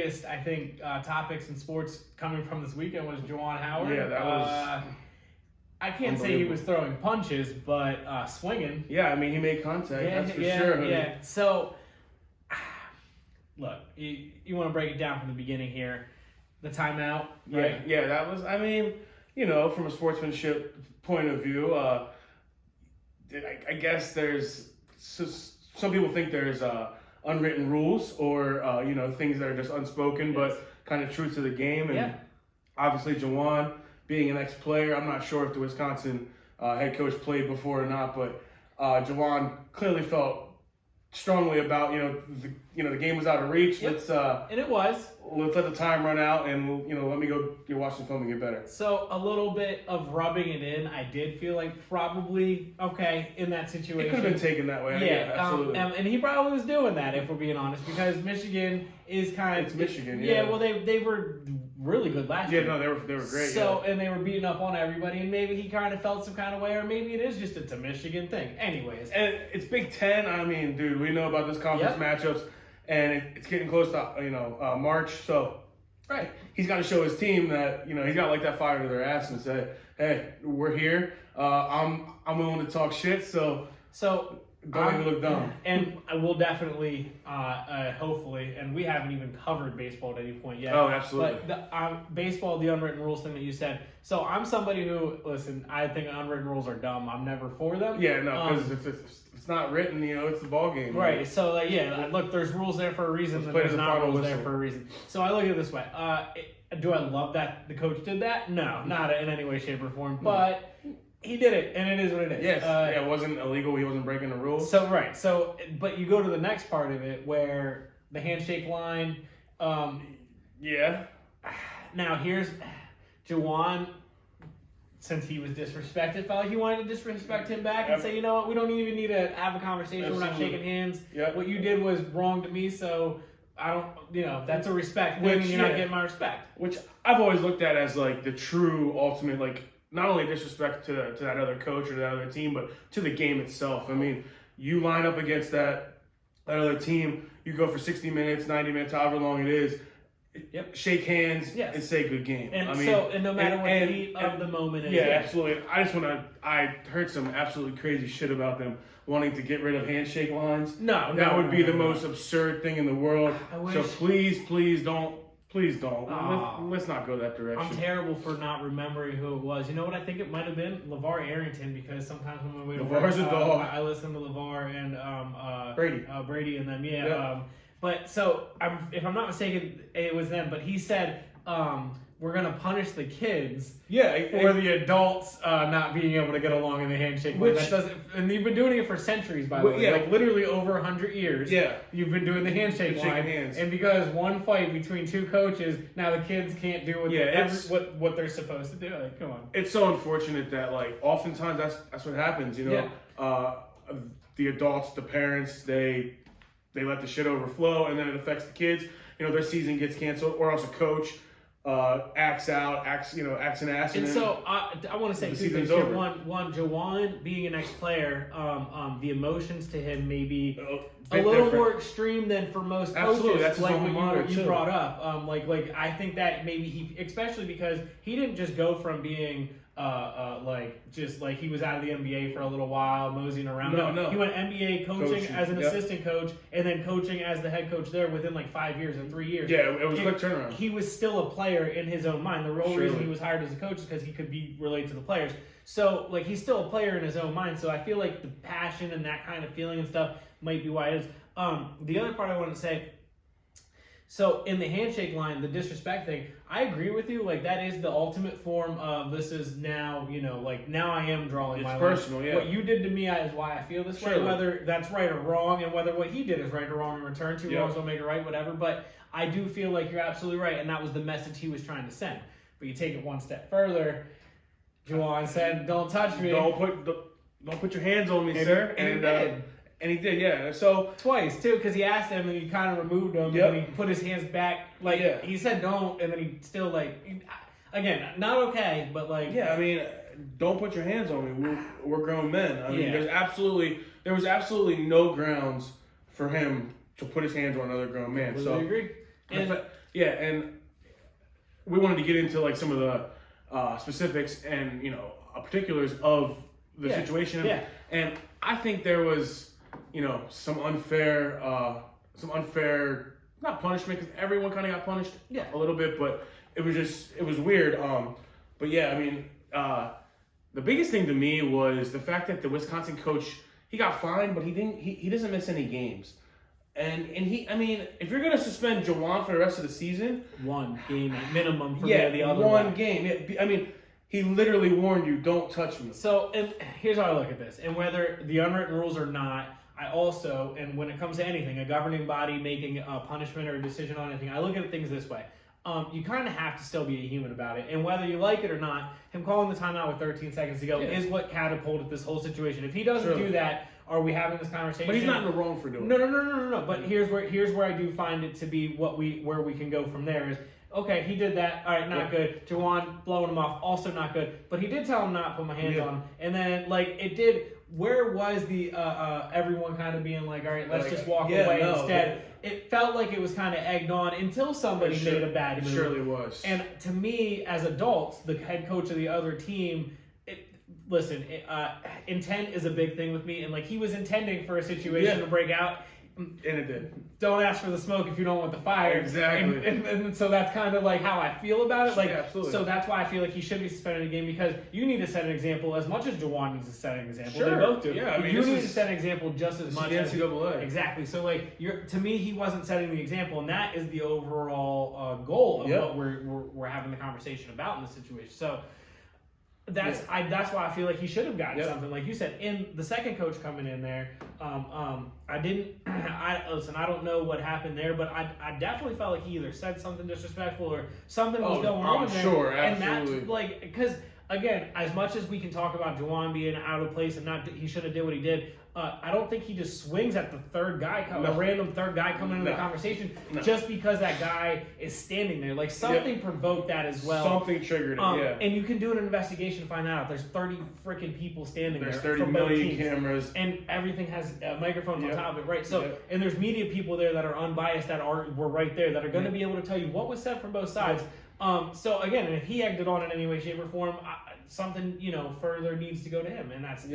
biggest, I think, topics in sports coming from this weekend was Juwan Howard. Yeah, that was. I can't say he was throwing punches, but swinging. Yeah, I mean, he made contact. That's for sure. Yeah. So, look, you want to break it down from the beginning here. The timeout, right? Yeah, that was. I mean, you know, from a sportsmanship point of view, I guess there's some people think there's unwritten rules or you know, things that are just unspoken, but kind of truth to the game. And obviously, Juwan being an ex-player, I'm not sure if the Wisconsin head coach played before or not, but Juwan clearly felt strongly about the game was out of reach. Let's and it was. Let's let the time run out, and let me go watch some film and get better. So a little bit of rubbing it in, I did feel like probably okay in that situation. It could have been taken that way. Yeah, absolutely. And he probably was doing that, if we're being honest, because Michigan is kind of. It's Michigan. Yeah. Well, they were really good last year. Yeah, no, they were great. So and they were beating up on everybody, and maybe he kind of felt some kind of way, or maybe it is just it's a Michigan thing. Anyways, and it's Big Ten. I mean, dude, we know about this conference matchups. And it's getting close to March, so he's got to show his team that he's got like that fire to their ass and say, hey, we're here. I'm willing to talk shit, so don't even look dumb. And I will definitely, hopefully, and we haven't even covered baseball at any point yet. Oh, absolutely. But baseball, the unwritten rules thing that you said. So I'm somebody who, listen, I think unwritten rules are dumb. I'm never for them. Yeah, no, because if it's not written, it's the ball game. Right. Right? So look, there's rules there for a reason, and there's not rules there for a reason. So I look at it this way. Do I love that the coach did that? No, not in any way, shape, or form. But he did it, and it is what it is. Yes. It wasn't illegal. He wasn't breaking the rules. So, but you go to the next part of it where the handshake line. Yeah. Now here's Juwan. Since he was disrespected, felt like he wanted to disrespect him back and say, you know what, we don't even need to have a conversation. Absolutely. We're not shaking hands. Yep. What you did was wrong to me, so I don't, that's a respect thing, and you're not getting my respect. Which I've always looked at as like the true ultimate, like not only disrespect to that other coach or that other team, but to the game itself. I mean, you line up against that other team, you go for 60 minutes, 90 minutes, however long it is. Yep. Shake hands and say good game. And and no matter what the heat of the moment is. Yeah, absolutely. I heard some absolutely crazy shit about them wanting to get rid of handshake lines. That would be the most absurd thing in the world. So please don't. Let's not go that direction. I'm terrible for not remembering who it was. You know what I think it might have been? LeVar Arrington, because sometimes when we wait to work, LeVar's a dog. I listen to LeVar and Brady and them. But so, if I'm not mistaken, it was them. But he said, we're going to punish the kids for the adults not being able to get along in the handshake. And you've been doing it for centuries, by the way. Like literally over 100 years. Yeah. You've been doing the handshake line. Hands. And because one fight between two coaches, now the kids can't do what they're supposed to do. Like, come on. It's so unfortunate that, like, oftentimes that's what happens, the adults, the parents, they let the shit overflow, and then it affects the kids. Their season gets canceled, or else a coach acts an ass. And so I want to say two things here. One, Juwan being an ex-player, the emotions to him may be a little more extreme than for most coaches. That's like what you brought up. Like I think that maybe he, especially because he didn't just go from being like he was out of the NBA for a little while, moseying around. No. He went NBA coaching as an assistant coach, and then coaching as the head coach there within like 5 years and 3 years. Yeah, it was a quick turnaround. He was still a player in his own mind. The real reason he was hired as a coach is because he could be related to the players. So like he's still a player in his own mind. So I feel like the passion and that kind of feeling and stuff might be why it is. The other part I want to say. So in the handshake line, the disrespect thing, I agree with you. Like that is the ultimate form of this is now, now I am drawing my line. It's personal, yeah. What you did to me is why I feel this way, whether that's right or wrong, and whether what he did is right or wrong in return. Two wrongs don't make it right, whatever. But I do feel like you're absolutely right, and that was the message he was trying to send. But you take it one step further. Juwan said, "Don't touch me. Don't put your hands on me, sir." And he did, yeah. So twice too, because he asked him and he kind of removed him, and then he put his hands back. He said don't, and then he still again, not okay, but I mean, don't put your hands on me. We're grown men. I mean, there was absolutely no grounds for him to put his hands on another grown man. So agree. And Yeah, and we wanted to get into like some of the specifics and particulars of the situation. Yeah. And I think there was some unfair not punishment because everyone kind of got punished a little bit, but it was weird. But yeah, I mean, the biggest thing to me was the fact that the Wisconsin coach, he got fined, but he doesn't miss any games. And if you're gonna suspend Juwan for the rest of the season, one game at minimum for the other one game. I mean, he literally warned you, don't touch me. So, and here's how I look at this, and whether the unwritten rules or not, I also, and when it comes to anything, a governing body making a punishment or a decision on anything, I look at things this way. You kind of have to still be a human about it. And whether you like it or not, him calling the timeout with 13 seconds to go is what catapulted this whole situation. If he doesn't do that, are we having this conversation? But he's not in the wrong for doing it. No. But here's where I do find it to be where we can go from there is, okay, he did that. All right, not good. Juwan blowing him off, also not good. But he did tell him not to put my hands on him. And then, it did. Where was the everyone kind of being like, all right, let's just walk away instead? It felt like it was kind of egged on until somebody made a bad move. It surely was. And to me, as adults, the head coach of the other team, intent is a big thing with me. And he was intending for a situation to break out. And it did. Don't ask for the smoke if you don't want the fire. Exactly. And so that's kind of how I feel about it. Absolutely. So that's why I feel like he should be suspended a game, because you need to set an example as much as Juwan needs to set an example. Sure. They both do. Yeah, I mean, you need to set an example just as much as the NCAA. Exactly. So to me, he wasn't setting the example, and that is the overall goal of what we're having the conversation about in this situation. So. That's why I feel like he should have gotten something, like you said. In the second coach coming in there, I don't know what happened there, but I definitely felt like he either said something disrespectful or something was going on there. Sure, absolutely. And that's because again, as much as we can talk about Juwan being out of place and he should have did what he did, I don't think he just swings at the third guy, a random third guy coming into the conversation just because that guy is standing there. Something provoked that as well. Something triggered it, And you can do an investigation to find out. There's 30 freaking people standing there. There's 30 million cameras. And everything has microphones on top of it, right? So, and there's media people there that are unbiased were right there that are going to be able to tell you what was said from both sides. So again, if he egged it on in any way, shape, or form, something further needs to go to him, and that's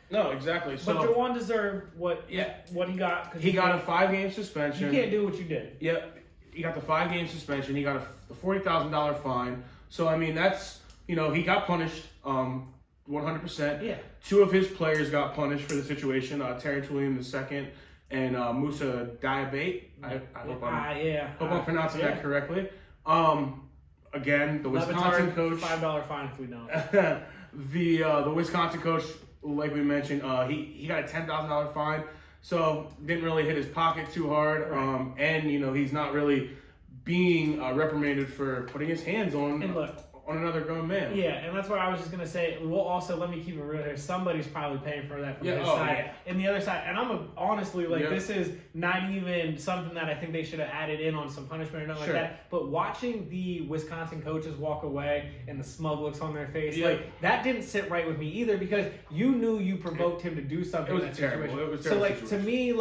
No, exactly. So, but Juwan deserved what he got. He got a 5-game suspension. You can't do what you did. Yep, he got the 5-game suspension. He got a $40,000 fine. So I mean, that's he got punished 100%. Yeah. 2 of his players got punished for the situation. Terry William II and Musa Diabate. I hope I'm pronouncing that correctly. Again, the Wisconsin coach. $5 fine if we don't. The Wisconsin coach, like we mentioned, he got a $10,000 fine, so didn't really hit his pocket too hard. Right. And he's not really being reprimanded for putting his hands on another grown man. Yeah, and that's what I was just gonna say. Let me keep it real here. Somebody's probably paying for that from his side and the other side. And I'm honestly this is not even something that I think they should have added in on some punishment or nothing like that. But watching the Wisconsin coaches walk away and the smug looks on their face, that didn't sit right with me either, because you knew you provoked him to do something. It was terrible. Situation. It was terrible. So to me,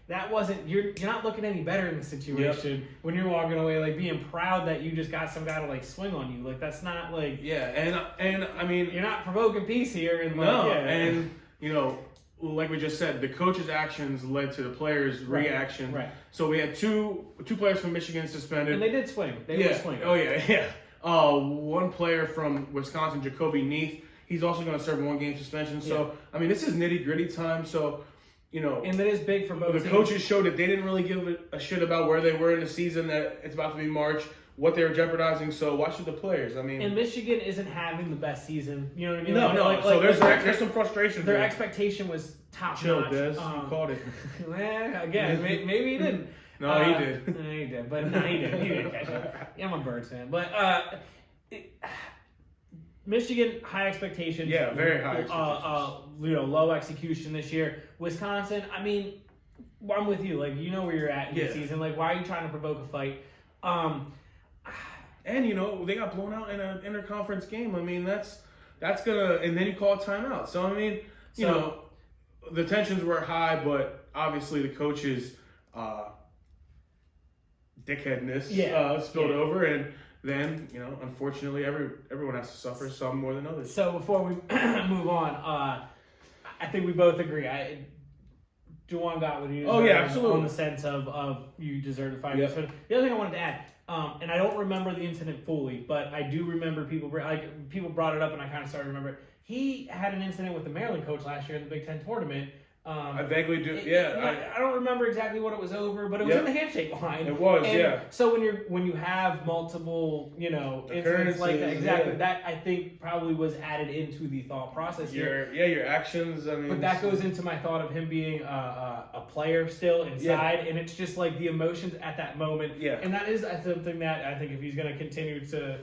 that wasn't, you're not looking any better in the situation when you're walking away, being proud that you just got some guy to swing on you. That's not and I mean, you're not provoking peace here. And and like we just said, the coach's actions led to the players' reaction. Right. So we had two players from Michigan suspended, and they did swing. They were swinging. Oh yeah. One player from Wisconsin, Jacoby Neath, he's also going to serve a 1-game suspension. So I mean, this is nitty gritty time. So. And it is big for both the teams. coaches showed that they didn't really give a shit about where they were in the season, that it's about to be March, what they were jeopardizing. So watch the players. I mean, and Michigan isn't having the best season. You know what I mean? No. So there's some frustration. Their expectation was top notch. Des, you called it. Again, maybe he didn't. No, he did. No, he did. But no, he didn't. He didn't catch it. Yeah, I'm a Birds fan, but. Michigan, high expectations. Yeah, very high expectations. Low execution this year. Wisconsin, I mean, I'm with you. Where you're at in the season. Why are you trying to provoke a fight? And they got blown out in an interconference game. I mean, that's gonna. And then you call a timeout. So I mean, the tensions were high, but obviously the coaches dickheadness spilled over, and then unfortunately, everyone has to suffer, some more than others. So before we move on, I think we both agree. Juwan got what he deserved. Oh yeah, absolutely. On the sense of you deserve the 5 years. But the other thing I wanted to add, and I don't remember the incident fully, but I do remember people brought it up, and I kind of started to remember it. He had an incident with the Maryland coach last year in the Big Ten tournament. I vaguely do. I don't remember exactly what it was over, but it was in the handshake line. It was, and so when you have multiple, incidents like that, exactly, that I think probably was added into the thought process here. Your actions. I mean, but that goes into my thought of him being a player still inside, and it's just like the emotions at that moment. Yeah, and that is something that I think if he's going to continue to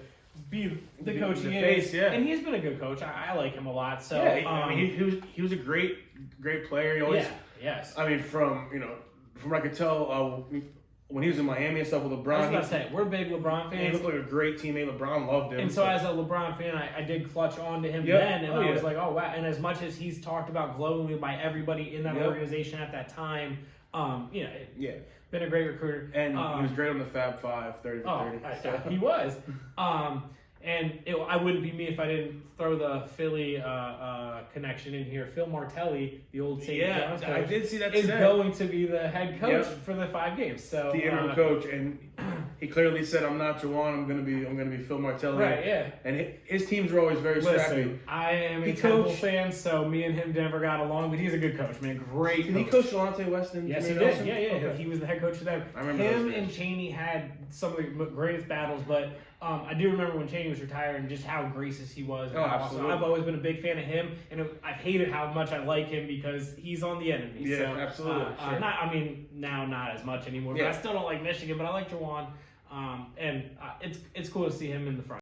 be the coach he is, and he's been a good coach. I like him a lot. So I mean, he was a great player. He always, yes. I mean, from what I could tell when he was in Miami and stuff with LeBron. I was about to say, we're big LeBron fans. He looked like a great teammate. LeBron loved him. And so as a LeBron fan, I did clutch on to him then, and I was like, oh wow. And as much as he's talked about glowingly by everybody in that organization at that time, been a great recruiter. And he was great on the Fab Five, 30 for 30. He was. And I wouldn't be me if I didn't throw the Philly connection in here. Phil Martelli, the old St. John's coach, I did see that is going to be the head coach for the 5 games. So the interim coach, and he clearly said, "I'm not Juwan. I'm going to be Phil Martelli." Right. Yeah. And his teams were always very scrappy. I am a Temple fan, so me and him never got along, but he's a good coach, man. Great. Did he coach Delonte Weston? Yes, he did. Yeah. Okay. He was the head coach of them. I remember him and Chaney had some of the greatest battles, but I do remember when Chaney was retired and just how gracious he was. Oh, absolutely. I've always been a big fan of him, and I've hated how much I like him because he's on the enemy. Yeah, so, absolutely. Sure. Now not as much anymore, but I still don't like Michigan, but I like Juwan. And it's cool to see him in the front.